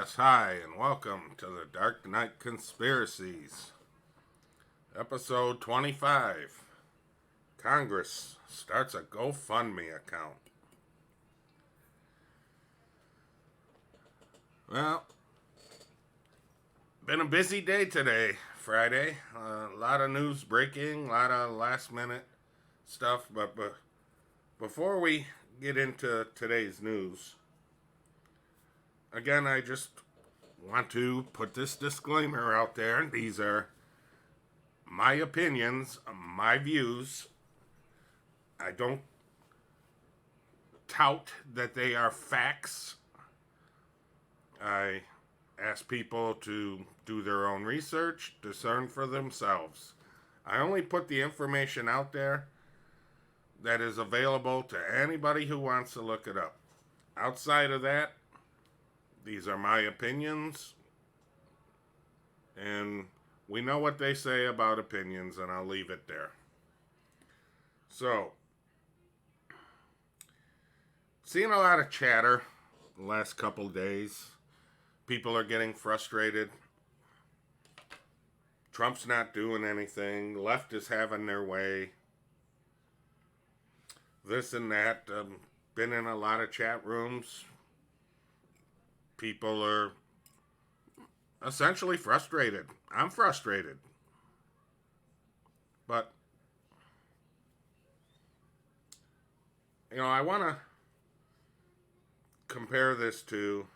Yes, hi, and welcome to the Dark Knight Conspiracies, episode 25. Congress starts a GoFundMe account. Well, been a busy day today, Friday. A lot of news breaking, a lot of last minute stuff, but before we get into today's news, again, I just want to put this disclaimer out there. These are my opinions, my views. I don't tout that they are facts. I ask people to do their own research, discern for themselves. I only put the information out there that is available to anybody who wants to look it up. Outside of that, these are my opinions, and we know what they say about opinions, and I'll leave it there. So, seeing a lot of chatter the last couple days. People are getting frustrated. Trump's not doing anything. The left is having their way. This and that. Been in a lot of chat rooms. People are essentially frustrated. I'm frustrated. But, I want to compare this to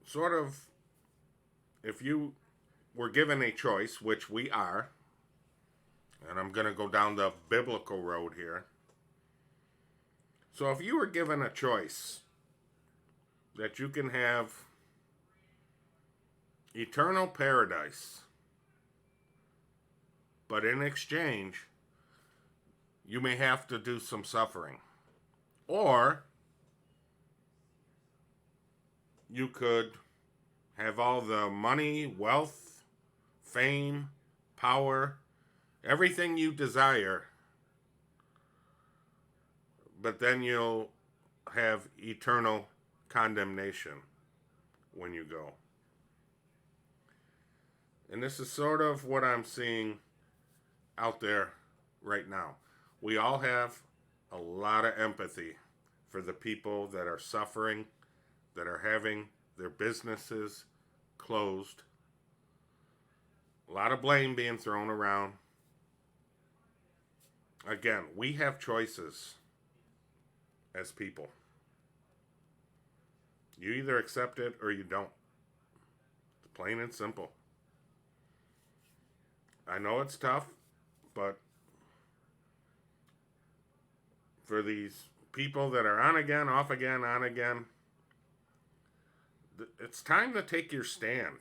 sort of if you were given a choice, which we are, and I'm going to go down the biblical road here. So if you were given a choice that you can have eternal paradise, but in exchange, you may have to do some suffering. Or you could have all the money, wealth, fame, power, everything you desire, but then you'll have eternal condemnation when you go. And this is sort of what I'm seeing out there right now. We all have a lot of empathy for the people that are suffering, that are having their businesses closed. A lot of blame being thrown around. Again, we have choices as people. You either accept it or you don't. It's plain and simple. I know it's tough, but for these people that are on again, off again, on again, it's time to take your stand.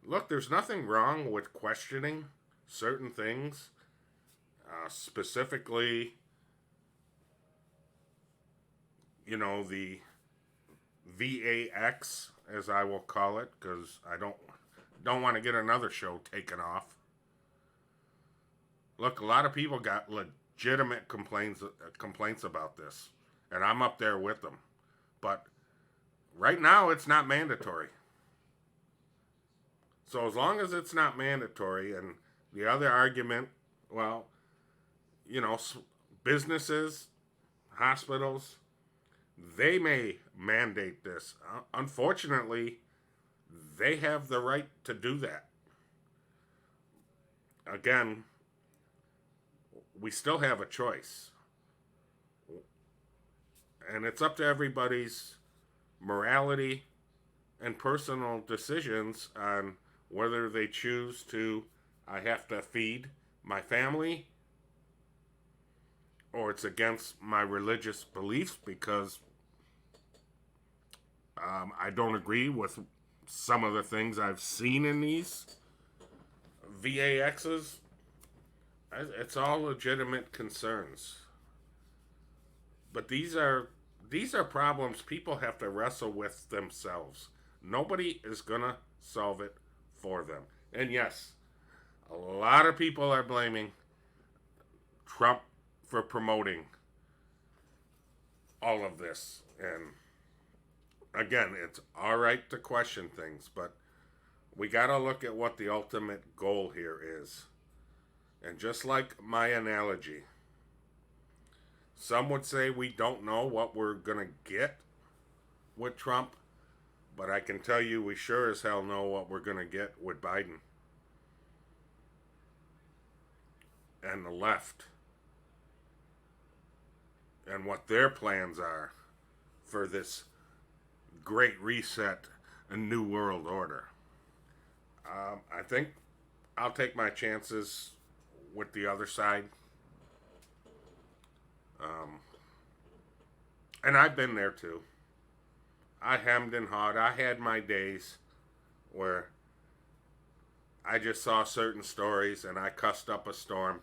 Look, there's nothing wrong with questioning certain things, specifically, the VAX, as I will call it, because I don't want to get another show taken off. Look, a lot of people got legitimate complaints about this, and I'm up there with them. But right now, it's not mandatory. So as long as it's not mandatory, and the other argument, well, businesses, hospitals, they may mandate this. Unfortunately, they have the right to do that. Again, we still have a choice. And it's up to everybody's morality and personal decisions on whether they choose to, I have to feed my family, or it's against my religious beliefs because I don't agree with some of the things I've seen in these VAXs. It's all legitimate concerns. But these are problems people have to wrestle with themselves. Nobody is going to solve it for them. And yes, a lot of people are blaming Trump for promoting all of this. And again, it's all right to question things, but we got to look at what the ultimate goal here is. And just like my analogy, some would say we don't know what we're going to get with Trump, but I can tell you we sure as hell know what we're going to get with Biden and the left and what their plans are for this great reset and new world order. I think I'll take my chances with the other side. And I've been there too. I hemmed and hawed. I had my days where I just saw certain stories and I cussed up a storm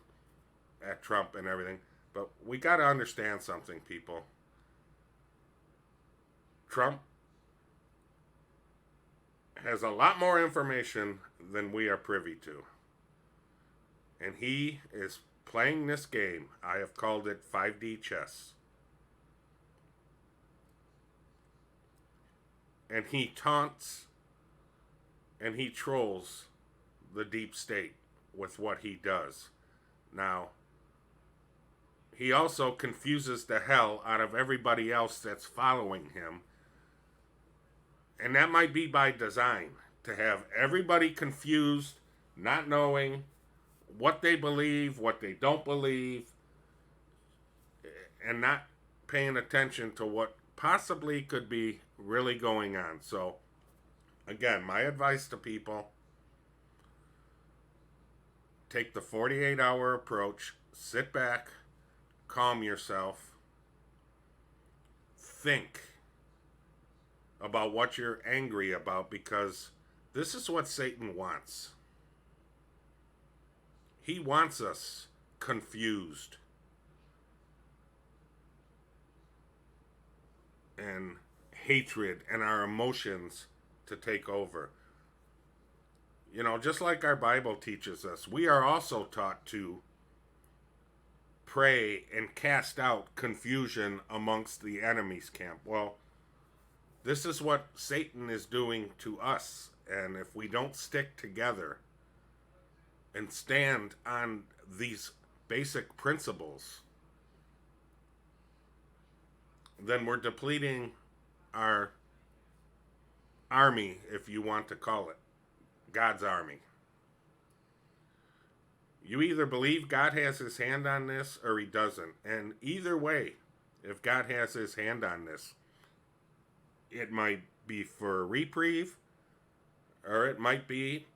at Trump and everything. But we got to understand something, people. Trump has a lot more information than we are privy to. And he is playing this game. I have called it 5D chess. And he taunts and he trolls the deep state with what he does. Now, he also confuses the hell out of everybody else that's following him. And that might be by design, to have everybody confused, not knowing what they believe, what they don't believe, and not paying attention to what possibly could be really going on. So, again, my advice to people, take the 48-hour approach, sit back, calm yourself, think about what you're angry about, because this is what Satan wants. He wants us confused and hatred and our emotions to take over. You know, just like our Bible teaches us, we are also taught to pray and cast out confusion amongst the enemy's camp. Well, this is what Satan is doing to us. And if we don't stick together and stand on these basic principles, then we're depleting our army, if you want to call it, God's army. You either believe God has his hand on this or he doesn't. And either way, if God has his hand on this, it might be for a reprieve, or it might be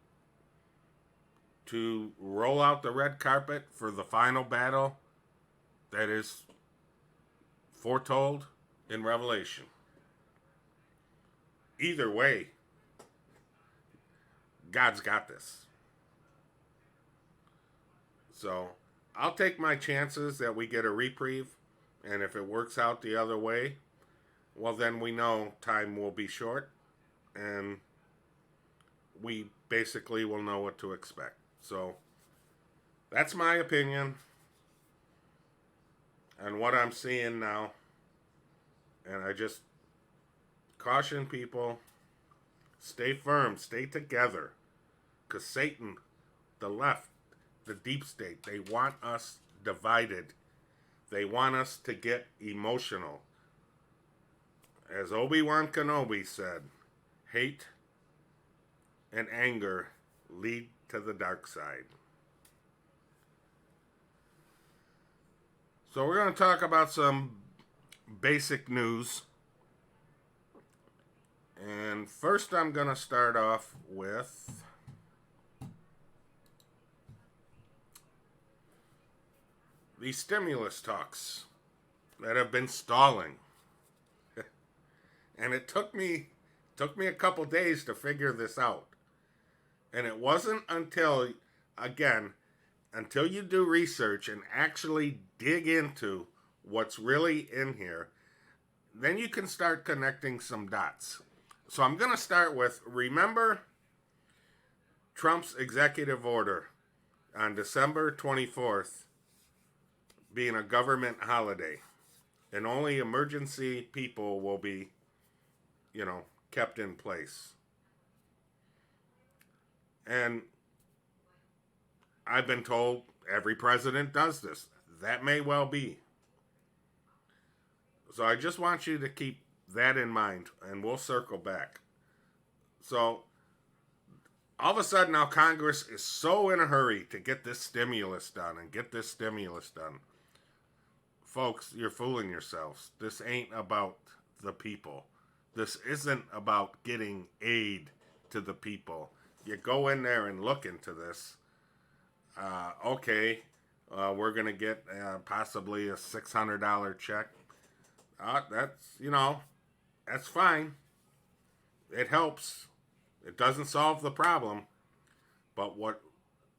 to roll out the red carpet for the final battle that is foretold in Revelation. Either way, God's got this. So I'll take my chances that we get a reprieve, and if it works out the other way, well, then we know time will be short, and we basically will know what to expect. So that's my opinion on what I'm seeing now. And I just caution people, stay firm, stay together. Because Satan, the left, the deep state, they want us divided. They want us to get emotional. As Obi-Wan Kenobi said, hate and anger lead to the dark side. So we're going to talk about some basic news. And first I'm going to start off with the stimulus talks that have been stalling. And it took me a couple days to figure this out. And it wasn't until you do research and actually dig into what's really in here, then you can start connecting some dots. So I'm going to start with, remember Trump's executive order on December 24th being a government holiday. and only emergency people will be, kept in place. And I've been told every president does this. That may well be. So I just want you to keep that in mind, and we'll circle back. So all of a sudden now Congress is so in a hurry to get this stimulus done and get this stimulus done. Folks, you're fooling yourselves. This ain't about the people. This isn't about getting aid to the people. You go in there and look into this. Okay, we're going to get possibly a $600 check. That's fine. It helps. It doesn't solve the problem. But what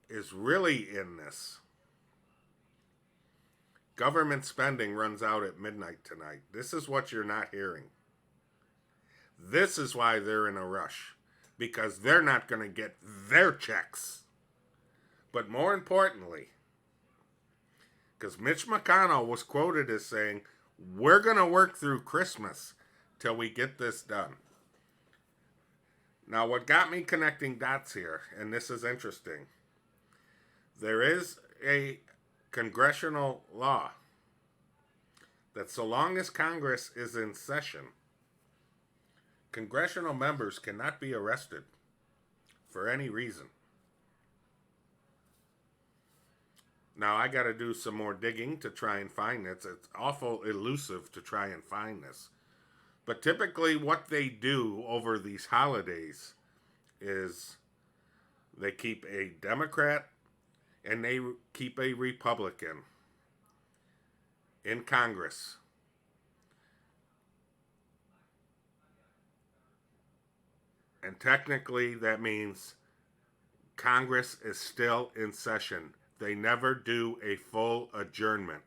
is really in this? Government spending runs out at midnight tonight. This is what you're not hearing. This is why they're in a rush. Because they're not going to get their checks. But more importantly, because Mitch McConnell was quoted as saying, we're going to work through Christmas till we get this done. Now, what got me connecting dots here, and this is interesting, there is a congressional law that so long as Congress is in session, congressional members cannot be arrested for any reason. Now, I got to do some more digging to try and find this. It's awful elusive to try and find this. But typically what they do over these holidays is they keep a Democrat and they keep a Republican in Congress. And technically that means Congress is still in session. They never do a full adjournment.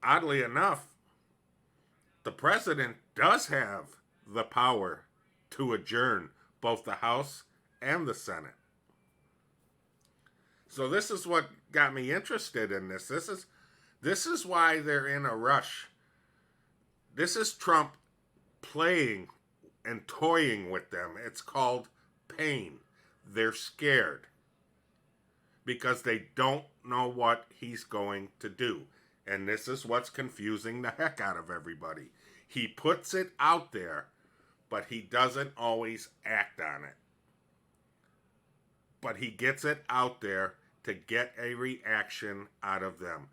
Oddly enough, the president does have the power to adjourn both the House and the Senate. So this is what got me interested in this. This is why they're in a rush. This is Trump playing and toying with them. It's called pain. They're scared because they don't know what he's going to do. And this is what's confusing the heck out of everybody. He puts it out there, but he doesn't always act on it. But he gets it out there to get a reaction out of them.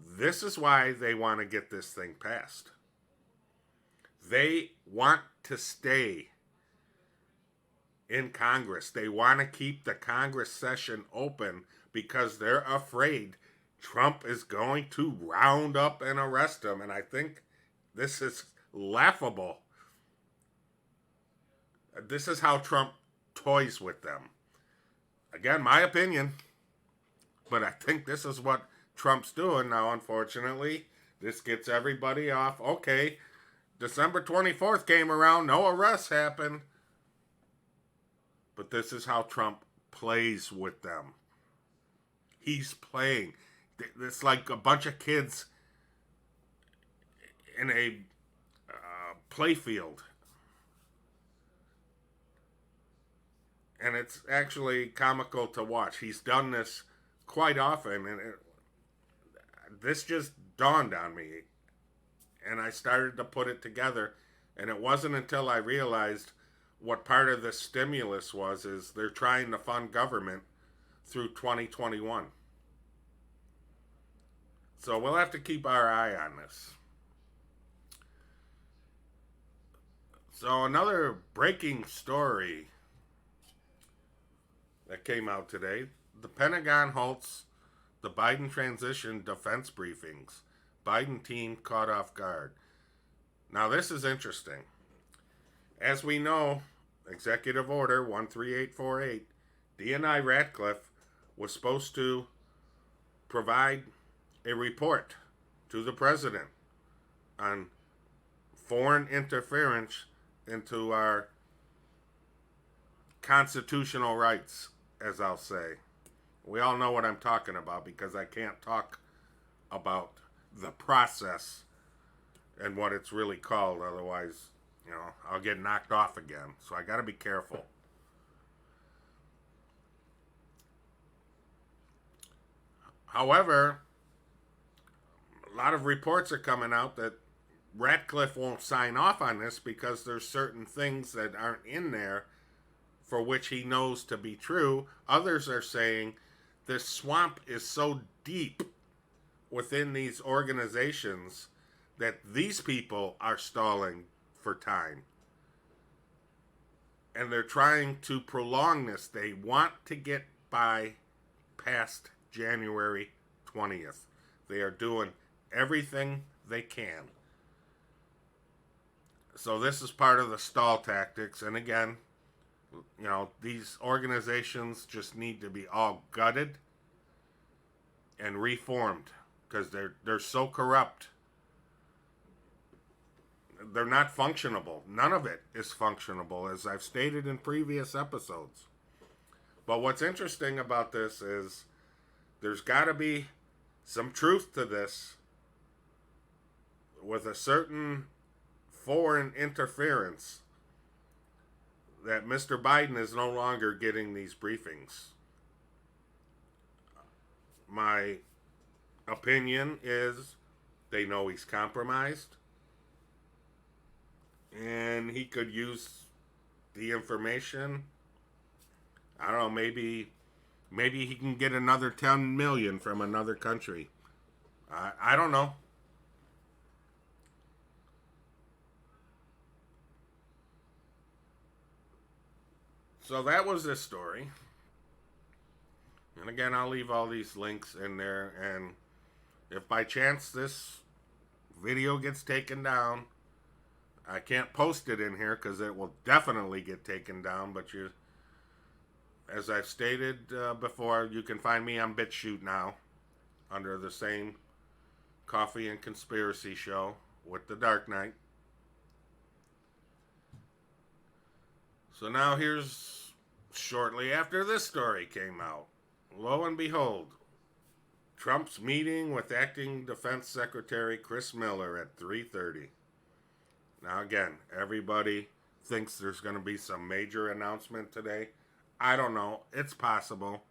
This is why they want to get this thing passed. They want to stay in Congress. They want to keep the Congress session open because they're afraid Trump is going to round up and arrest him. And I think this is laughable. This is how Trump toys with them. Again, my opinion. But I think this is what Trump's doing now, unfortunately. This gets everybody off. Okay, December 24th came around. No arrests happened. But this is how Trump plays with them. He's playing. It's like a bunch of kids in a playfield. And it's actually comical to watch. He's done this quite often, and this just dawned on me. And I started to put it together, and it wasn't until I realized what part of the stimulus is they're trying to fund government through 2021. So we'll have to keep our eye on this. So another breaking story that came out today. The Pentagon halts the Biden transition defense briefings. Biden team caught off guard. Now this is interesting. As we know, Executive Order 13848, DNI Ratcliffe was supposed to provide a report to the president on foreign interference into our constitutional rights, as I'll say. We all know what I'm talking about because I can't talk about the process and what it's really called. Otherwise, I'll get knocked off again. So I got to be careful. However, a lot of reports are coming out that Ratcliffe won't sign off on this because there's certain things that aren't in there for which he knows to be true. Others are saying this swamp is so deep within these organizations that these people are stalling for time. And they're trying to prolong this. They want to get by past January 20th. They are doing everything they can. So this is part of the stall tactics. And again, these organizations just need to be all gutted and reformed because they're so corrupt. They're not functionable. None of it is functionable, as I've stated in previous episodes. But what's interesting about this is there's got to be some truth to this with a certain foreign interference that Mr. Biden is no longer getting these briefings. My opinion is they know he's compromised and he could use the information. I don't know, maybe he can get another 10 million from another country. I don't know. So that was this story. And again, I'll leave all these links in there. And if by chance this video gets taken down, I can't post it in here because it will definitely get taken down. But as I've stated before, you can find me on BitChute now under the same Coffee and Conspiracy Show with the Dark Knight. So now here's shortly after this story came out. Lo and behold, Trump's meeting with Acting Defense Secretary Chris Miller at 3:30. Now again, everybody thinks there's going to be some major announcement today. I don't know. It's possible.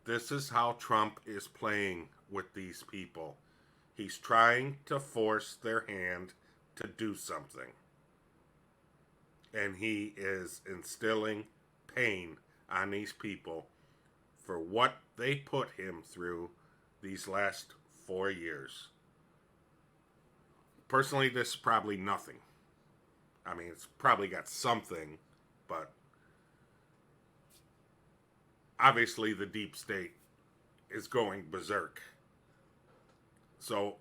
This is how Trump is playing with these people. He's trying to force their hand to do something. And he is instilling pain on these people for what they put him through these last 4 years. Personally, this is probably nothing. I mean, it's probably got something, but obviously the deep state is going berserk. So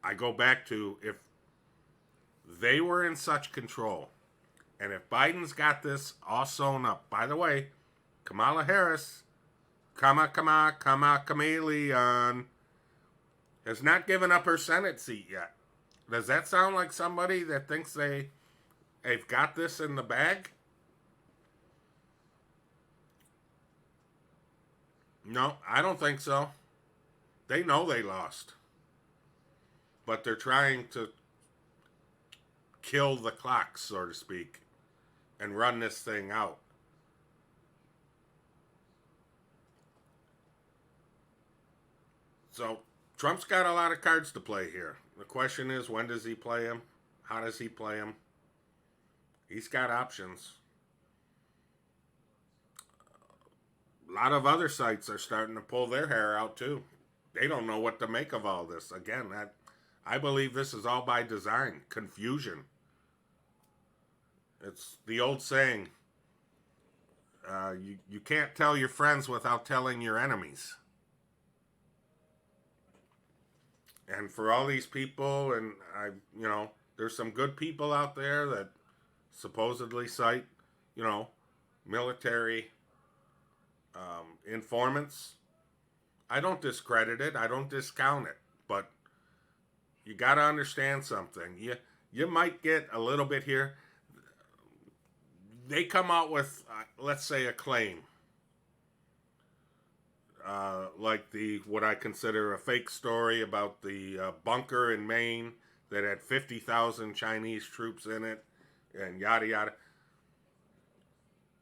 I go back to, if they were in such control, and if Biden's got this all sewn up, by the way, Kamala Harris, chameleon, has not given up her Senate seat yet. Does that sound like somebody that thinks they've got this in the bag? No, I don't think so. They know they lost. But they're trying to kill the clock, so to speak, and run this thing out. So Trump's got a lot of cards to play here. The question is, when does he play them? How does he play them? He's got options. A lot of other sites are starting to pull their hair out too. They don't know what to make of all this. Again, I believe this is all by design. Confusion. It's the old saying, you can't tell your friends without telling your enemies. And for all these people, and there's some good people out there that supposedly cite, military informants. I don't discredit it. I don't discount it. But you got to understand something. You might get a little bit here. They come out with, let's say, a claim. like the what I consider a fake story about the bunker in Maine that had 50,000 Chinese troops in it, and yada yada.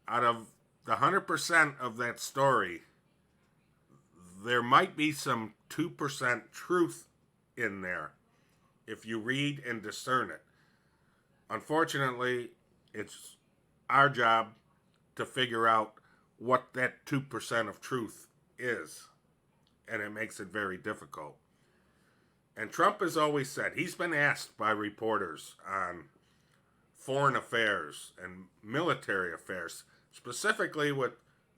Out of the 100% of that story, there might be some 2% truth in there if you read and discern it. Unfortunately, it's our job to figure out what that 2% of truth is, and it makes it very difficult. And Trump has always said, he's been asked by reporters on foreign affairs and military affairs, specifically with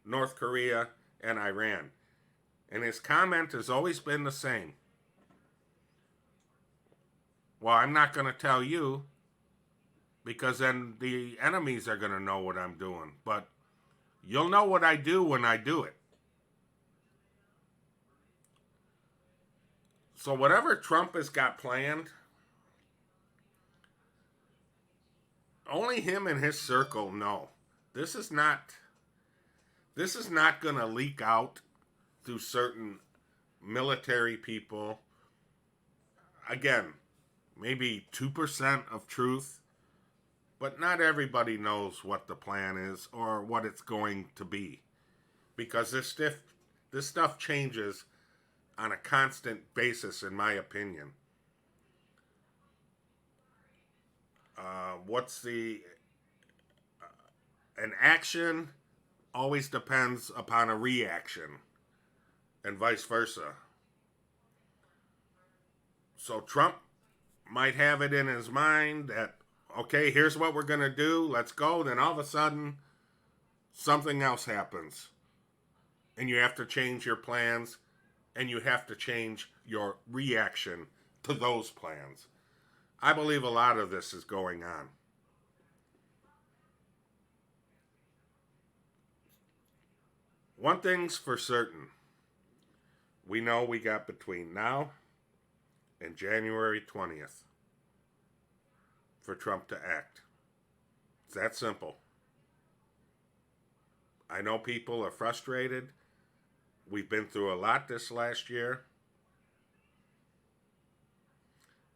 North Korea and Iran. And his comment has always been the same. Well, I'm not going to tell you because then the enemies are going to know what I'm doing. But you'll know what I do when I do it. So whatever Trump has got planned, only him and his circle know. This is not going to leak out through certain military people. Again, maybe 2% of truth, but not everybody knows what the plan is or what it's going to be, because this stuff changes on a constant basis, in my opinion. An action always depends upon a reaction, and vice versa. So Trump might have it in his mind that, okay, here's what we're going to do, let's go. Then all of a sudden, something else happens. And you have to change your plans, and you have to change your reaction to those plans. I believe a lot of this is going on. One thing's for certain. We know we got between now and January 20th for Trump to act. It's that simple. I know people are frustrated. We've been through a lot this last year.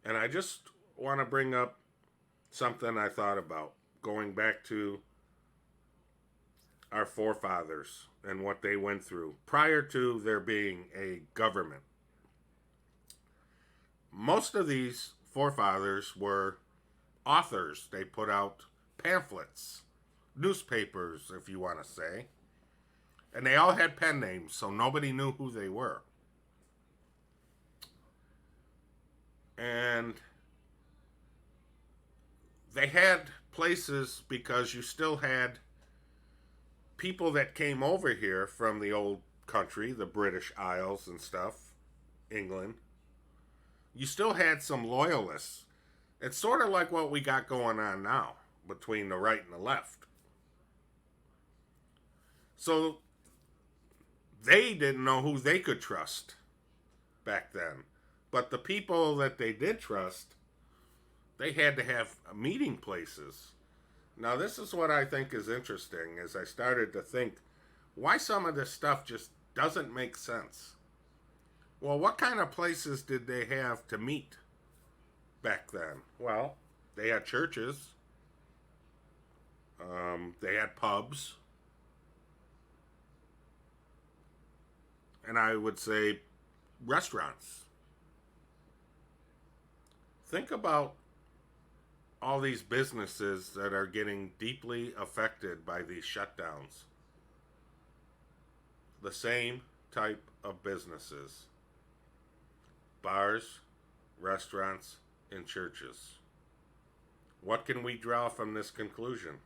And I just want to bring up something I thought about, going back to our forefathers and what they went through prior to there being a government. Most of these forefathers were authors. They put out pamphlets, newspapers, if you want to say. And they all had pen names, so nobody knew who they were. And they had places because you still had people that came over here from the old country, the British Isles and stuff, England. You still had some loyalists. It's sort of like what we got going on now between the right and the left. So they didn't know who they could trust back then. But the people that they did trust, they had to have meeting places. Now, this is what I think is interesting as I started to think why some of this stuff just doesn't make sense. Well, what kind of places did they have to meet back then? Well, they had churches. They had pubs. And I would say restaurants. Think about all these businesses that are getting deeply affected by these shutdowns. The same type of businesses. Bars, restaurants, and churches. What can we draw from this conclusion?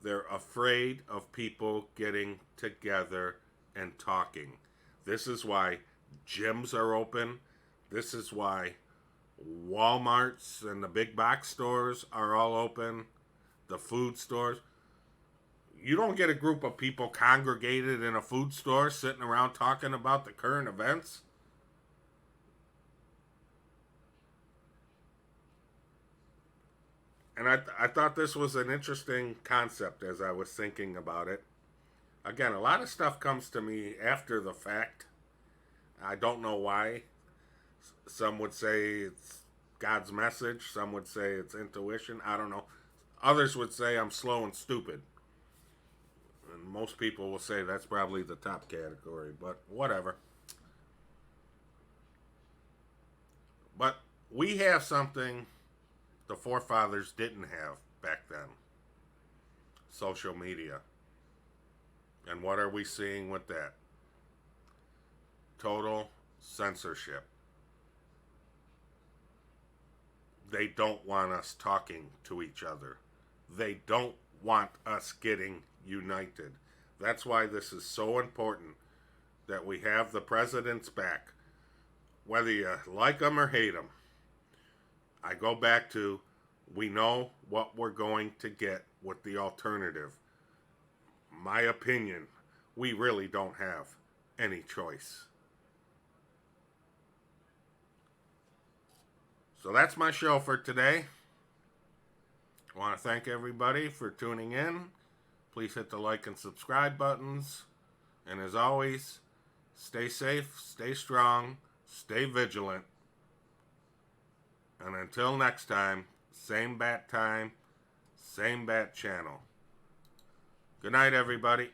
They're afraid of people getting together and talking. This is why gyms are open. This is why Walmarts and the big box stores are all open. The food stores. You don't get a group of people congregated in a food store sitting around talking about the current events. And I thought this was an interesting concept as I was thinking about it. Again, a lot of stuff comes to me after the fact. I don't know why. Some would say it's God's message. Some would say it's intuition. I don't know. Others would say I'm slow and stupid. And most people will say that's probably the top category, but whatever. But we have something the forefathers didn't have back then: social media. And what are we seeing with that? Total censorship. They don't want us talking to each other. They don't want us getting united. That's why this is so important that we have the president's back. Whether you like them or hate them, I go back to we know what we're going to get with the alternative. My opinion, we really don't have any choice. So that's my show for today. I want to thank everybody for tuning in. Please hit the like and subscribe buttons. And as always, stay safe, stay strong, stay vigilant. And until next time, same bat time, same bat channel. Good night, everybody.